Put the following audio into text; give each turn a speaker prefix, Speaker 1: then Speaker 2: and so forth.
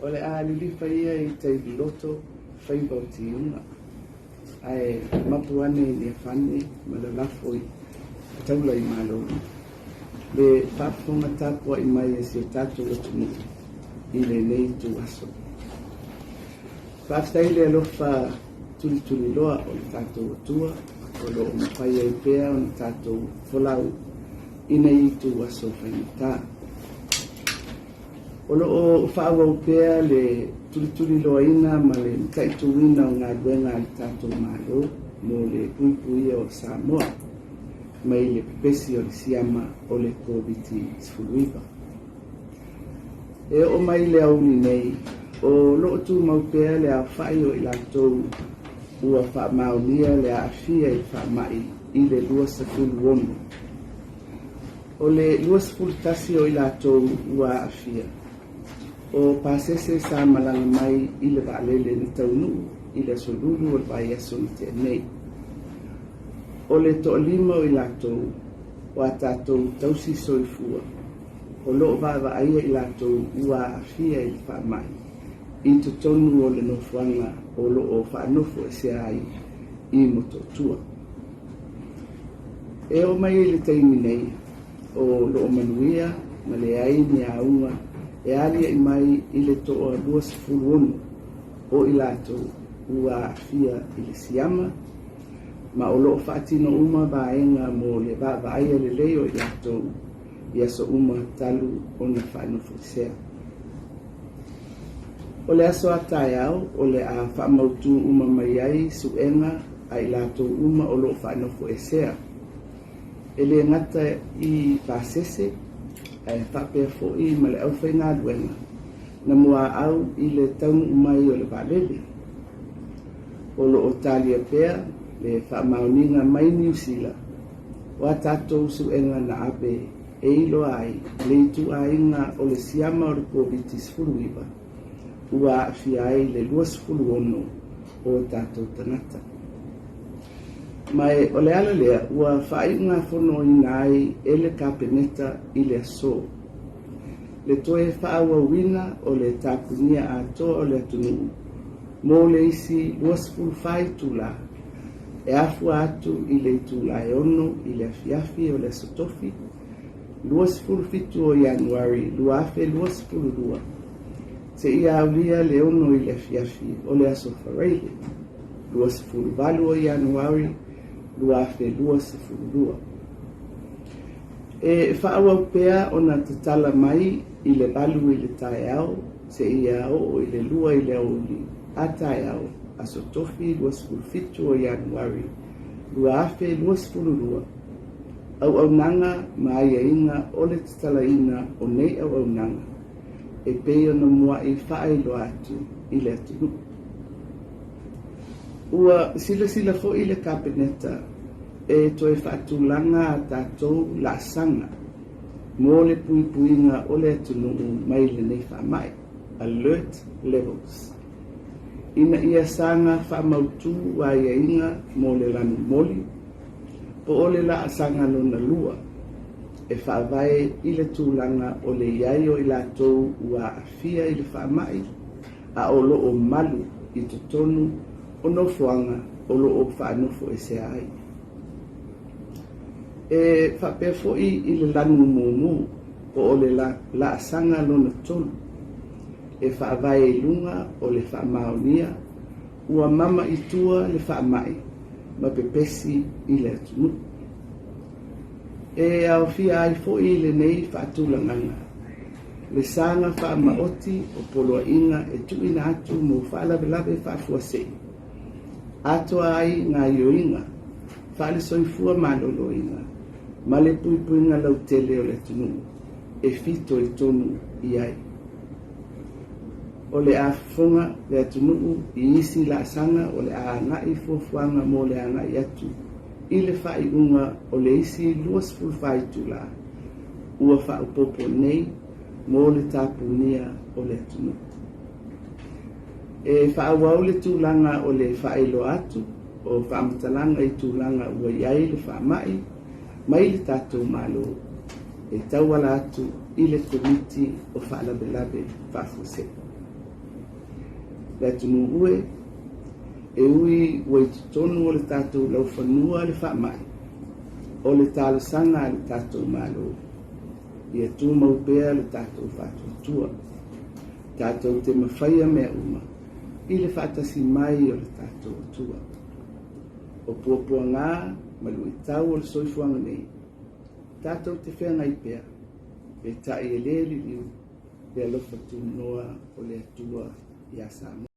Speaker 1: O le a lilifa ia I tei loto whaiba o tiunga. Ai mapuane ni whane ma le lafo I taula I malo. Le whaponga tapua I mai e si tatu o tunu I le nei tu aso. Whaftai le alofa tuli loa o le tatu o tua o lo o mawhaia I pea o le tatu folau I nei tu aso whainita. O lo o whaawa upea le tuli loa ina ma le mtaitu wina o ngā duenga I tātou mālo mo le puipui o Samoa mai le pepesi o le siama o le COVID-19. E o mai le auni nei o lo tu maupea le a whai o I lātou ua wha maunia le a awhia I wha mai I le lua safulu ono. O le lua safulu tasi o I lātou ua awhia. O pasese sa malanga mai I le waalele ni taunu I le solulu o le vai aso ni te nei. O le to lima o I lātou o a tātou tausi soifua. O loo vava aia I lātou ua awhia I le wha mai. I to tonu o le nofuanga o loo whaanofo e se ai I mototua. E o mai le taimi nei o loo manuia ma le ai ni aunga e alia I mai I le toa lua sifuru ono o I lātou ua awhia I le siama ma o loo whaatino uma vaenga mo le vaaia le leo I lātou I aso uma talu o na whaanofo sea. O le aso atai au o le a whaamautu uma mai ai suenga a I lātou uma o loo whaanofo e sea. E le ngata I pasese ai whapea fo'i ma le au whainga duenga na mua au I le taunu umai o le valele. O lo o talia pea le whaamauninga mai New Zealand o a tātou suenga na ape e ilo ai le itu ainga o le siama o le COVID-19 ua awhia ai le lua sifuru ono o tātou tangata. Mai o le ala lea ua whainga whono ina ai e le kapeneta I le aso. Le toe whaawa wina o le tāpunia a toa o le atunu. Mō le isi lua sifuru whai tula. E afua atu I le tula e ono I le afiafi o le sotofi. Lua sifuru fitu o Januari lua afe lua sifuru lua. Se ia awia le ono I le afiafi o le aso whareile. Lua sifuru valu o Januari lua afe lua sifuru lua. E whaawa upea o na tatala mai I le balu I le tae au, se ia o I le lua I le auli a tae au, aso tofi lua sifuru fitu o Januari, lua afe lua sifuru lua. Au nanga ma aia inga o le tatala ina o nei au nanga, e peo na mua I whae lo atu I le atunu. Ua sila fo I le kapeneta e toe whaatulanga a tātou la sanga mo le puipuinga o le atunu mai le nei whamai, alert levels. Ina ia sanga whamautu wa ia inga mo le lanu moli, po o le la sanga lona lua, e whaavae I le tūlanga o le iai o I lātou ua awhia I le whamai, a o lo o malu I totonu o nofuanga o lo o whaanofo e se ai. E whapea fo'i I le lanu mumu o le la sanga lona tonu. E whaavae lunga o le whaamaunia ua mama I tua le whaamai ma pepesi I le atunu. E au fia ai fo'i le nei whaatulanganga. Le sanga whaamaoti o poloa inga e tuina atu mo whaalavelave whaafuasei. Atoa ai ngā ioinga, whaale soifua malolo inga, ma le puipuinga lau tele o le tunu, e fito I tonu I ai. O le afunga le atunu I isi la sanga o le a ngai fuafuanga mo le a ngai atu, I le whai unga o le isi luas fulfai tula, ua whaupopo nei mo le tapunia o le atunu. E whaawau le tūlanga o le whaelo atu, o whaamatalanga I tūlanga ua iai le whaamai, mai le tātou malo, e tauala atu I le komiti o whaalabelabe whaafuse. le atunu ue e ui ua tonu o le tatou laufanua le whaamai o le tālasanga le tatou malo ia tūmau pēa le tatou whātuatua tatou te mawhaia mea uma i le whaatasi mai o le tatou atua o puapua ngā malu i tau o le soifuanga nei tatou te whea ngai pēa e tai e le liu le alofa tūnoa o le atua i a Samoa.